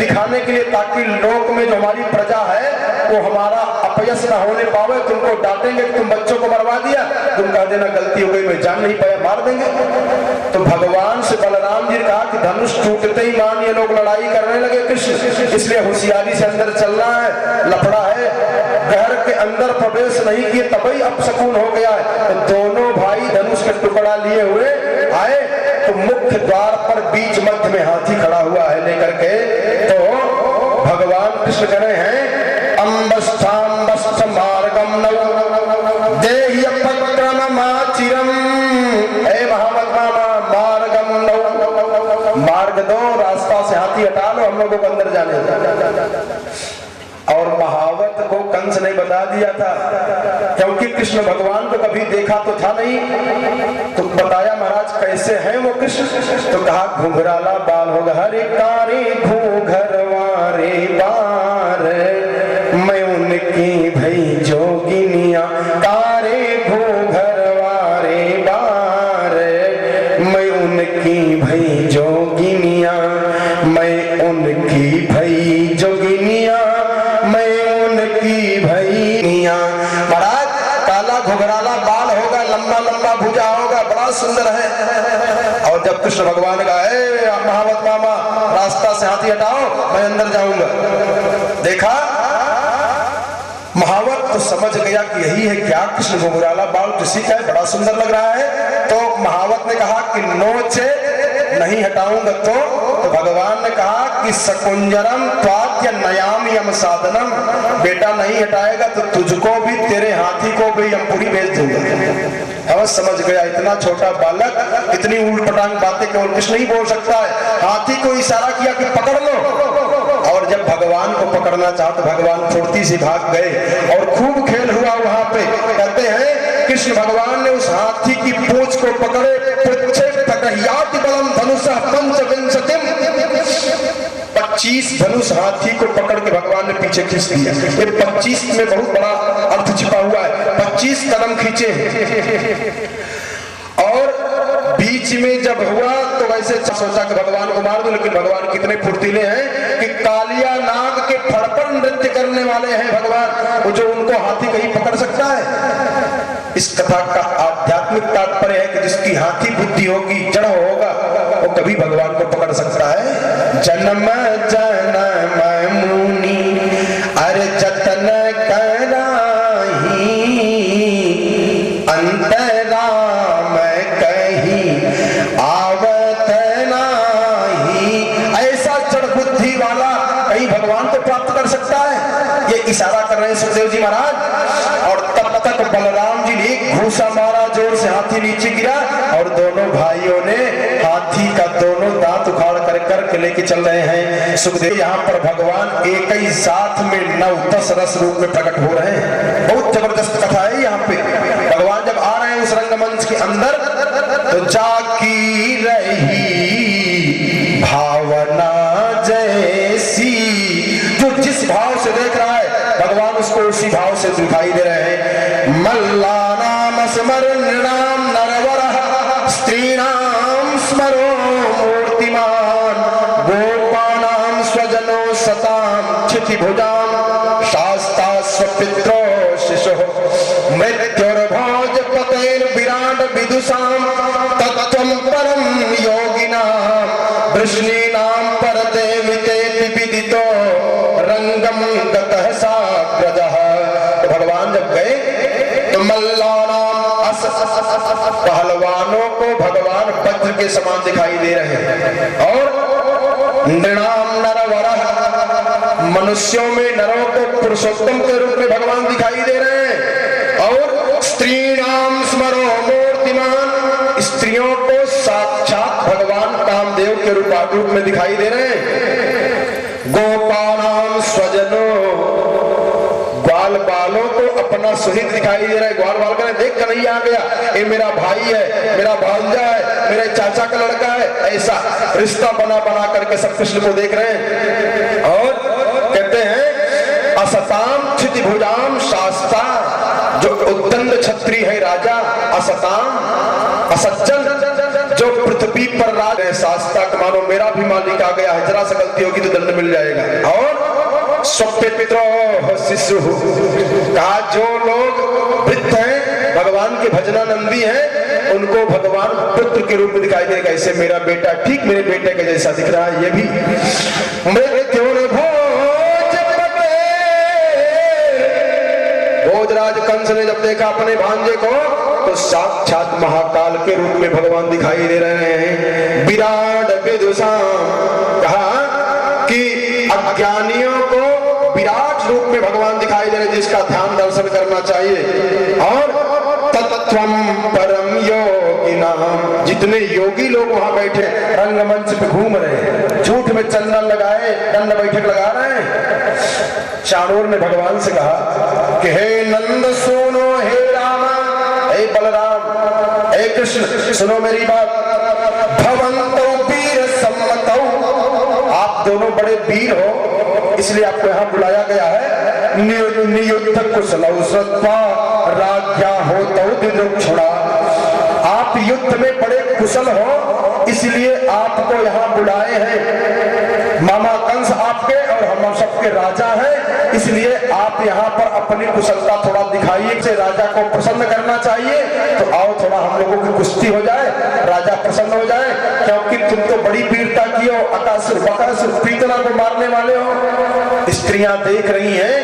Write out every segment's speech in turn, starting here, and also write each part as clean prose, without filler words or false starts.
दिखाने के लिए, ताकि लोक में जो हमारी प्रजा है वो हमारा अपयश न होने पावे। तुमको डांटेंगे कि तुम बच्चों को मरवा दिया, तुम कह देना गलती हो गई, मैं जान नहीं पाया, मार देंगे। तो भगवान से बलराम जी ने कहा कि धनुष टूटते ही मान ये लोग लड़ाई करने लगे कृष्ण, इसलिए होशियारी से अंदर चलना है, लफड़ा है। घर के अंदर प्रवेश नहीं किए तभी अपशकुन हो गया है। तो दोनों भाई धनुष का टुकड़ा लिए हुए आए, तो मुख्य द्वार पर बीच मध्य में हाथी खड़ा हुआ है लेकर के। तो भगवान कृष्ण कह रहे हैं अम्बस्थाम्बस्थ मार्गम नव देहि पक्रममाचिरम, हे महात्मा मार्गम नव, मार्ग दो, रास्ता से हाथी हटा लो, हम लोगों को अंदर जाने दो। और महावत को कंस ने बता दिया था, क्योंकि कृष्ण भगवान को कभी देखा तो था नहीं। तो बताया महाराज कैसे हैं वो कृष्ण, तो कहा घुंघराला बाल होगा, हरे कारे घूंघरवारे बार, मैं उनकी भई जोगिनिया, कारे घूंघरवारे बार, मैं उनकी भई जोगिनिया, मैं उनकी भई जोगिनिया, महाराज काला घुघराला बाल होगा, लंबा लंबा भुजा होगा, बड़ा सुंदर है। और जब कृष्ण भगवान का महावत मामा रास्ता से हाथी हटाओ, मैं अंदर जाऊंगा, देखा महावत तो समझ गया कि यही है क्या, कृष्ण घुघराला बाल किसी का है, बड़ा सुंदर लग रहा है। तो महावत ने कहा कि नोचे नहीं हटाऊंगा। तो भगवान ने कहा कि सकुंजरम त्वाद्य नयाम यम साधनम, बेटा नहीं हटाएगा तो तुझको भी, तेरे हाथी को भी यमपुरी भेज दूंगा। अब समझ गया, इतना छोटा बालक इतनी उलटपटांग बातें केवल कृष्ण ही बोल सकता है। हाथी को इशारा किया कि पकड़ लो, और जब भगवान को पकड़ना चाहा तो भगवान फुर्ती से भाग गए और खूब खेल हुआ वहां पे। कहते हैं कृष्ण भगवान ने उस हाथी की पूंछ को पकड़े, बलम धनुषा पंचविंशतिम, 25 धनुष हाथी को पकड़ के भगवान ने पीछे खींच दिया। ये 25 में बहुत बड़ा अर्थ छिपा हुआ है। 25 कदम खींचे और बीच में जब हुआ तो वैसे सोचा कि भगवान को मार दो, लेकिन भगवान कितने फुर्तीले हैं कि कालिया नाग के फड़ पर नृत्य करने वाले हैं भगवान, वो जो उनको हाथी कहीं पकड़ सकता है। इस कथा का आध्यात्मिक तात्पर्य है कि जिसकी हाथी बुद्धि होगी, जड़ होगा, वो कभी भगवान को पकड़ सकता है। जन्म जन्म मुनि अरे जतन कराही, अंतराम कहीं आवत नाही, ऐसा जड़ बुद्धि वाला कहीं भगवान को प्राप्त कर सकता है। ये इशारा कर रहे हैं सुखदेव जी महाराज। और तब तक बलराम जी ने एक घूसा मारा, जोर से हाथी नीचे गिरा और दोनों भाइयों ने हाथी का दोनों दांत उखाड़ कर लेके चल रहे हैं। सुखदेव यहाँ पर भगवान एक ही साथ में 9-10 रस रूप में प्रकट हो रहे हैं। बहुत जबरदस्त कथा है यहाँ पे। भगवान जब आ रहे हैं उस रंगमंच के अंदर, तो जाकी रही भावना जैसी, जो जिस भाव से देख रहा है भगवान उसको उसी भाव से दिखाई दे रहे हैं। मल्ला नाम स्मर नृणाम नरवर, स्त्रीणाम स्मरो मूर्तिमान, गोपानाम स्वजनो सताम क्षिति भुजाम, शास्ता स्वपित्रो शिशु, मृत्युर्भोज पतेर विराट विदुषाम, तत्त्वं परम योगिनाम, वृष्णीनाम पर देविते विदितो रंगम गतः साग्रजः। तो भगवान जब गए तो मल्लानाम पहलवानों को भगवान वज्र के समान दिखाई दे रहे हैं, और नृणाम नरवरः, मनुष्यों में नरों को पुरुषोत्तम के रूप में भगवान दिखाई दे रहे हैं, और स्त्रीणाम स्मरो मूर्तिमान, स्त्रियों को साक्षात भगवान कामदेव के रूप में दिखाई दे रहे हैं। गोपानाम स्वजनो, ग्वाल बालों को अपना सुहित दिखाई दे रहा है। ग्वाल बाल कर देख कन्हैया आ गया, ये मेरा भाई है, मेरा भांजा है, मेरे चाचा का लड़का है, ऐसा रिश्ता बना बना करके सब कृष्ण को देख रहे हैं। और कहते हैं असताम क्षिति भुजाम शास्ता, जो उद्दंड क्षत्रिय है राजा, असताम असज्जन, जो पृथ्वी पृथ्वी पर राज शास्ता का मानो मेरा भी मालिक आ गया है, जरा सा गलती होगी तो दंड मिल जाएगा। और स्वपित्रो शिशु कहा जो लोग वृद्ध हैं, भगवान के भजनानंदी हैं, उनको भगवान पुत्र के रूप में दिखाई देगा। ऐसे मेरा बेटा ठीक मेरे बेटे के जैसा दिख रहा है। ये भी भोजराज कंस ने जब देखा अपने भांजे को तो साक्षात महाकाल के रूप में भगवान दिखाई दे रहे हैं। विराट विदुषाम कहा कि अज्ञानियों को विराट रूप में भगवान दिखाई दे रहे, जिसका ध्यान दर्शन करना चाहिए। और तत्त्वम परम योगिनाम, जितने योगी लोग वहां बैठे रंगमंच पे घूम रहे हैं, झूठ में चंदन लगाए दंड बैठक लगा रहे हैं। चाणूर ने भगवान से कहा कि हे नंद सुनो, हे राम, हे बलराम, हे कृष्ण सुनो मेरी बात। भवन्तौ वीर सम्मतौ, आप दोनों बड़े वीर हो इसलिए आपको यहाँ बुलाया गया है। नियुद्ध कुशलौ श्रुत्वा राज्ञा होतौ दिदृक्षुणा, आप युद्ध में बड़े कुशल हो इसलिए आपको यहाँ बुलाए हैं। मामा कंस आपके और हम सबके राजा हैं, इसलिए आप यहाँ पर अपनी कुशलता थोड़ा दिखाइए। से राजा को प्रसन्न करना चाहिए, तो आओ थोड़ा हम लोगों की कुश्ती हो जाए, राजा प्रसन्न हो जाए। क्योंकि तुम तो बड़ी वीरता की हो, अकासुर बकासुर पीतला को मारने वाले हो। स्त्रियां देख रही हैं,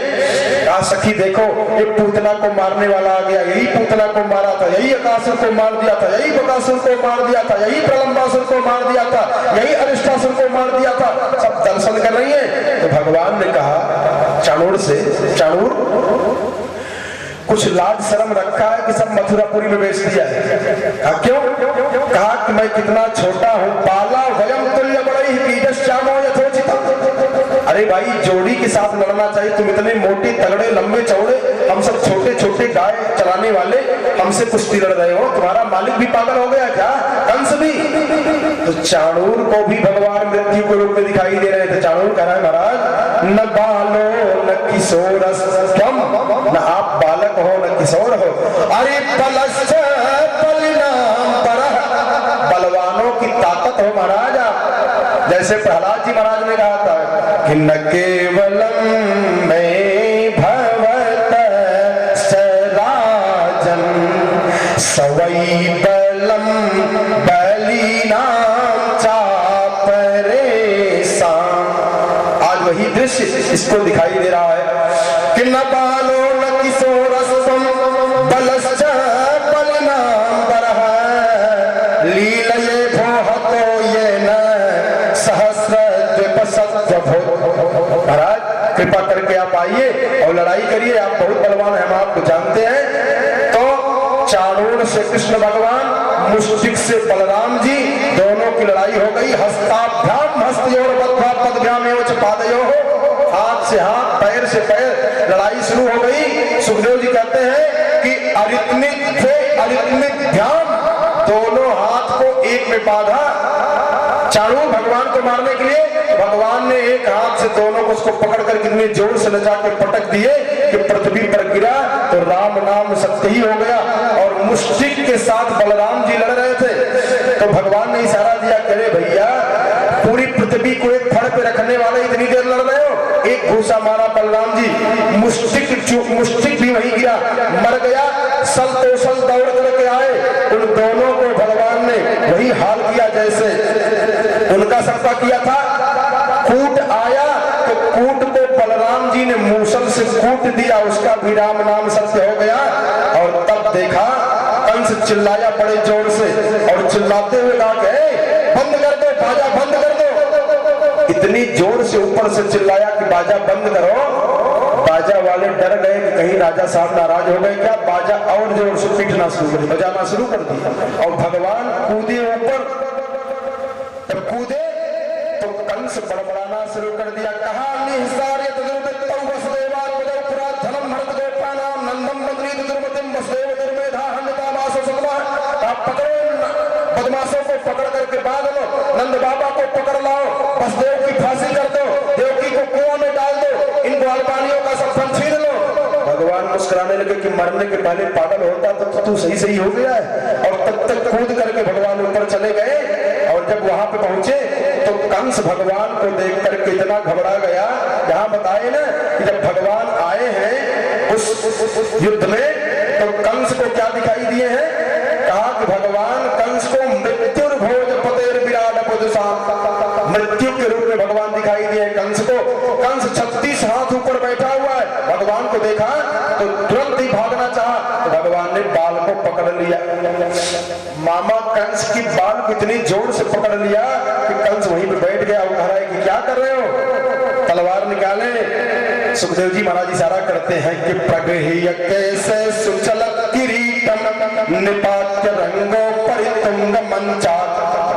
सखी देखो ये पूतना को मारने वाला आ गया, यही पूतना को मारा था, यही अकासुर को मार दिया था, यही बकासुर को मार दिया था, यही प्रलंबासुर को मार दिया था, यही अरिष्टासुर को मार दिया था। सब दर्शन कर रही हैं। तो भगवान ने कहा चाणूर से, चाणूर कुछ लाज शर्म रखा है कि सब मथुरापुरी में बेच दिया है। क्यों? कहा कि मैं कितना छोटा हूँ, बाला वयम तुल्य बड़ई कीदश्यामो यथोचितम। अरे भाई जोड़ी के साथ लड़ना चाहिए, तुम इतने मोटे तगड़े लंबे चौड़े, हम सब छोटे छोटे गाय चलाने वाले, हमसे कुश्ती लड़ रहे हो, तुम्हारा मालिक भी पागल हो गया क्या? कंस भी। तो चाणूर को भी भगवान मृत्यु के रूप में दिखाई दे रहे थे। चाणूर कह रहा है महाराज न बालो न किशोर, न आप बालक हो न किशोर हो। अरे बलश्च बलिनाम परः, बलवानों की ताकत हो महाराज आप। जैसे प्रहलाद जी महाराज ने कहा था कि न केवलम में भवत सराजन सवै बलम बलिनाम चापरेसाम। आज वही दृश्य इसको दिखाई दे रहा है कि न बालो न किशोरस्त्वं बलश्च बलिनाम परः लीलये भोहतो येन महाराज कृपा करके आप आइए और लड़ाई करिए, आप बहुत बलवान हैं, हम आपको जानते हैं। तो चाणूर से कृष्ण भगवान, मुष्टिक से बलराम जी, दोनों की लड़ाई हो गई। हस्ताभ्याम हस्तयोर बद्ध्वा पदभ्याम एवं च पादयोः, हाथ से हाथ पैर से पैर लड़ाई शुरू हो गई। सुखदेव जी कहते हैं कि अरित्मिक थे अरित्मिक ध्यान, दोनों हाथ को एक में बांधा चाणूर भगवान को मारने के लिए। भगवान ने एक हाथ से दोनों को उसको पकड़कर कितने जोर से लगा के पटक दिए कि पृथ्वी पर गिरा तो राम नाम सत्य ही हो गया। और मुष्टिक के साथ बलराम जी लड़ रहे थे, तो भगवान ने इशारा दिया, करे भैया पूरी पृथ्वी को एक फड़ पे रखने वाले इतनी देर लड़ रहे हो। एक घूसा मारा बलराम जी, मुष्टिक भी वहीं गिरा, मर गया। सल तो सल दौड़ करके आए, उन दोनों को भगवान ने वही हाल किया जैसे उनका सबका किया था। कूट आया तो कूट को बलराम जी ने मूसल से कूट दिया, उसका भी राम नाम सत्य हो गया। और तब देखा कंस चिल्लाया बड़े जोर से और चिल्लाते हुए कहा बंद कर दो बाजा, बंद कर दो। इतनी जोर से ऊपर से चिल्लाया कि बाजा बंद करो। बाजा वाले डर गए कि कहीं राजा साहब नाराज हो गए क्या। बाजा और जोर से पीटना शुरू कर, बजाना शुरू कर दिया। और भगवान कूदे ऊपर, जब कूदे तो कंस बड़बड़ाना शुरू कर दिया। कहा बदमाशों को पकड़ करके बांध लो, नंद बाबा को पकड़ लाओ, वसुदेव की फांसी कर दो, देवकी को कुआं में डाल दो, इन ग्वालपालियों का सब फन छीन लो। भगवान मुस्कुराने लगे कि मरने के पहले पागल होता तो तू सही हो गया है। और तब तक कूद करके भगवान ऊपर चले गए पहुंचे तो कंस भगवान को देख करके इतना घबरा गया। यहाँ बताए ना कि जब भगवान आए हैं उस युद्ध में तो कंस को क्या दिखाई दिए हैं? कहा कि भगवान कंस को मृत्युर्भोज पतेर विराट पुरुषाम, मृत्यु के रूप में भगवान दिखाई दिए कंस को। कंस 36 हाथ ऊपर बैठा हुआ है, भगवान को देखा तो तुरंत ही भागना चाहा तो भगवान ने बाल को पकड़ लिया। मामा कंस की बाल को इतनी जोर से पकड़ लिया कि कंस वहीं पे बैठ गया। वो कह रहा है कि क्या कर रहे हो, तलवार निकाले। सुखदेव जी महाराज इशारा करते हैं कि प्रगह्य कैसे सुचल किरीटम निपात्य रंगो परितुंग मंचात,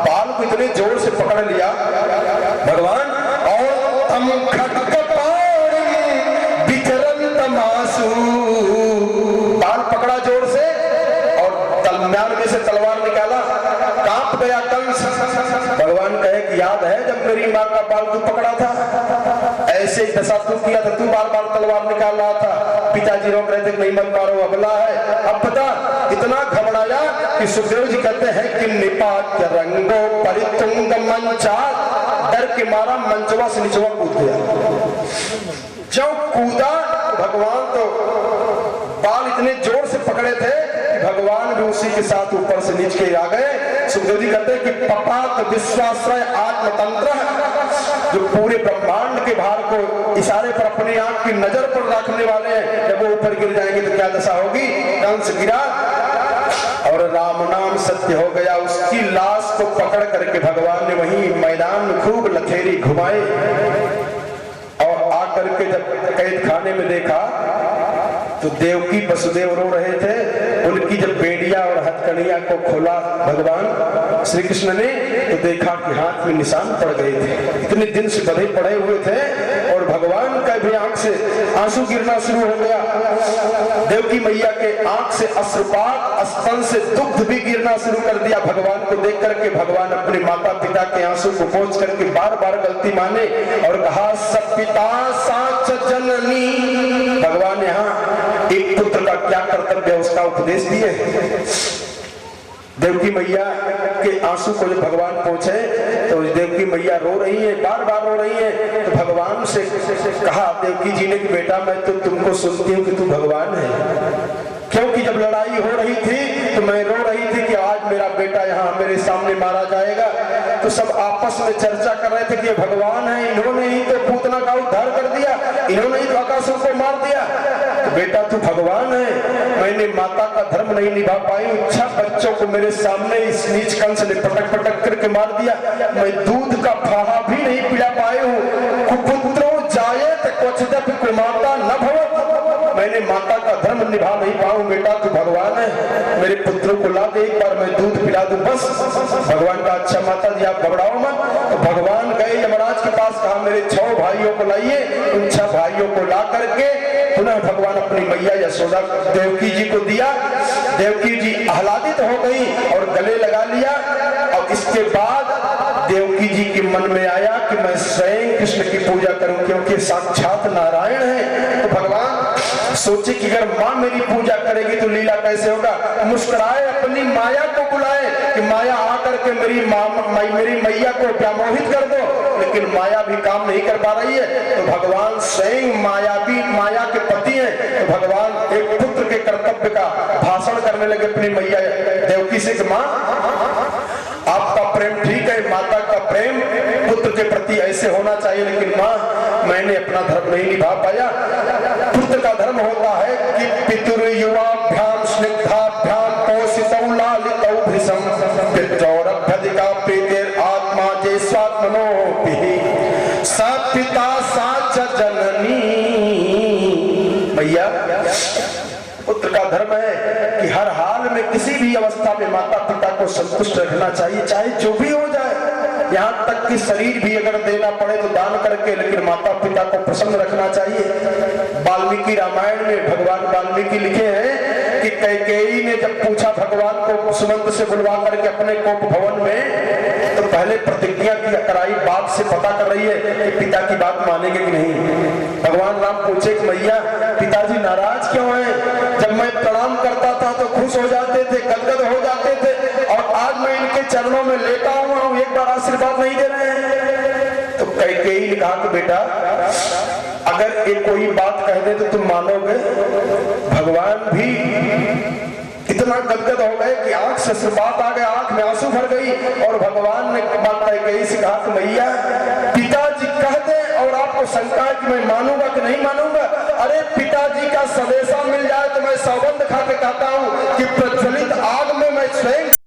बाल को इतने जोर से पकड़ लिया भगवान और तम खड्ग विचरन्तमासु, बाल पकड़ा जोर से और तलम्यान में से तलवार निकाला, कांप गया कंस। भगवान कहे कि याद है जब मेरी माँ का बाल तू पकड़ा था, ऐसे ही दशा तू किया था, तू बार बार तलवार निकाल रहा था, पिताजी रोक रहे थे नहीं मत मारो अगला है। अब पता इतना घबराया कि सुखदेव जी कहते हैं कि निपात्य रंगो परितुंग मंचात, डर के मारा मंचवा से नीचवा कूद गया। जब कूदा भगवान तो बाल इतने जोर से पकड़े थे कि भगवान भी उसी के साथ ऊपर से नीचे आ गए। सुखदेव जी कहते हैं कि पपात विश्वाश्रय आत्मतंत्र, जो पूरे ब्रह्मांड के भार को इशारे पर अपने आंख की नजर पर रखने वाले हैं, जब वो ऊपर गिर जाएंगे तो क्या दशा होगी। कंस गिरा और राम नाम सत्य हो गया। उसकी लाश को पकड़ करके भगवान ने वहीं मैदान में खूब लथेरी घुमाए और आकर के जब कैद खाने में देखा तो देवकी वसुदेव रो रहे थे। उनकी जब बेड़िया और हथकड़िया को खोला भगवान श्री कृष्ण ने तो देखा कि हाथ में निशान पड़ गए थे, इतने दिन से बधे पड़े हुए थे और भगवान का भी आंख से आंसू गिरना शुरू हो गया। देवकी मैया के आंख से अश्रुपात, स्तन से दुग्ध भी गिरना शुरू कर दिया। भगवान को देख करके भगवान अपने माता पिता के आंसू को पोंछ करके बार बार गलती माने और कहा सपिता साच जननी। भगवान यहाँ एक पुत्र का क्या कर्तव्य है उसका उपदेश दिए। देवकी मैया के आंसू को जब भगवान पहुंचे तो देवकी मैया रो रही है, बार बार रो रही है। तो भगवान से कहा देवकी जी ने कि बेटा मैं तो तुमको सुनती हूँ कि तू भगवान है, क्योंकि जब लड़ाई हो रही थी तो मैं रो रही थी कि आज मेरा बेटा यहाँ मेरे सामने मारा जाएगा। तो सब आपस में चर्चा कर रहे थे कि ये भगवान है, इन्होंने ही तो पूतना का उद्धार कर दिया, इन्होंने ही तो आकाशों को मार दिया। तो बेटा तू भगवान है, मैंने माता का धर्म नहीं निभा पाई, अच्छा बच्चों को मेरे सामने इस नीच कंस ने पटक पटक करके मार दिया, मैं दूध का फाहा भी नहीं पिला पाई हूँ। कुपुत्रो जायेत क्वचिदपि कुमाता न भवत्, मैंने माता का धर्म निभा नहीं पाऊं। बेटा तू भगवान है, मेरे पुत्र को ला दे, एक बार मैं दूध पिला दूं बस। भगवान का अच्छा माता जी आप घबराओ मत। तो भगवान गए यमराज के पास, कहा मेरे 6 भाइयों को लाइए। उन 6 भाइयों को ला करके पुनः भगवान अपनी मैया यशोदा देवकी जी को दिया। देवकी जी आह्लादित हो गई और गले लगा लिया। और इसके बाद देवकी जी के मन में आया कि मैं स्वयं कृष्ण की पूजा करूं, क्योंकि साक्षात नारायण है। तो भगवान सोचे कि अगर माँ मेरी पूजा करेगी तो लीला कैसे होगा। मुस्कुराए, अपनी माया को बुलाए कि माया आकर के मेरी मैया को व्यामोहित कर दो, लेकिन माया भी काम नहीं कर पा रही है। तो भगवान स्वयं माया के पति हैं। तो भगवान एक पुत्र के कर्तव्य का भाषण करने लगे अपनी मैया देवकी से कि माँ आपका प्रेम ठीक है, माता का प्रेम पुत्र के प्रति ऐसे होना चाहिए, लेकिन माँ मैंने अपना धर्म नहीं निभा पाया। पुत्र का धर्म होता है कि पितुर्युवाभ्याम स्निग्धाभ्याम पोषितौ लालितौ भृशं पितरभ्यधिका प्रीतिर् आत्मा जे स्वात्मनोऽपि सा पिता सा च जननी। भैया पुत्र का धर्म है कि हर हाल में किसी भी अवस्था में माता पिता को संतुष्ट रखना चाहिए, चाहे जो भी हो जाए। यहाँ तक कि शरीर भी अगर देना पड़े तो दान करके, लेकिन माता पिता को प्रसन्न रखना चाहिए। वाल्मीकि रामायण में भगवान वाल्मीकि लिखे हैं कि कैकेयी ने जब पूछा भगवान को सुमंत से बुलवा करके अपने कोप भवन में, तो पहले प्रतिज्ञा की कराई, बाप से पता कर रही है कि पिता की बात मानेंगे कि नहीं। भगवान राम पूछे कि मैया पिताजी नाराज क्यों हैं? जब मैं प्रणाम करता था तो खुश हो जाते थे, गदगद हो जाते थे, और आज आज मैं इनके चरणों में लेटा हुआ हूं, एक बार आशीर्वाद नहीं दे रहे हैं। तो कैकेयी ने कहा कि बेटा अगर एक कोई बात कह दे तो तुम मानोगे? भगवान भी इतना गदगद हो गए कि आंख से बात आ गया, आंख में आंसू भर गई। और भगवान ने बात कैकेयी से कहा कि मैया पिताजी कह दे और आपको शंका है कि मैं मानूंगा कि नहीं मानूंगा? अरे पिताजी का संदेशा मिल जाए तो मैं सौगंध खा के कहता हूं कि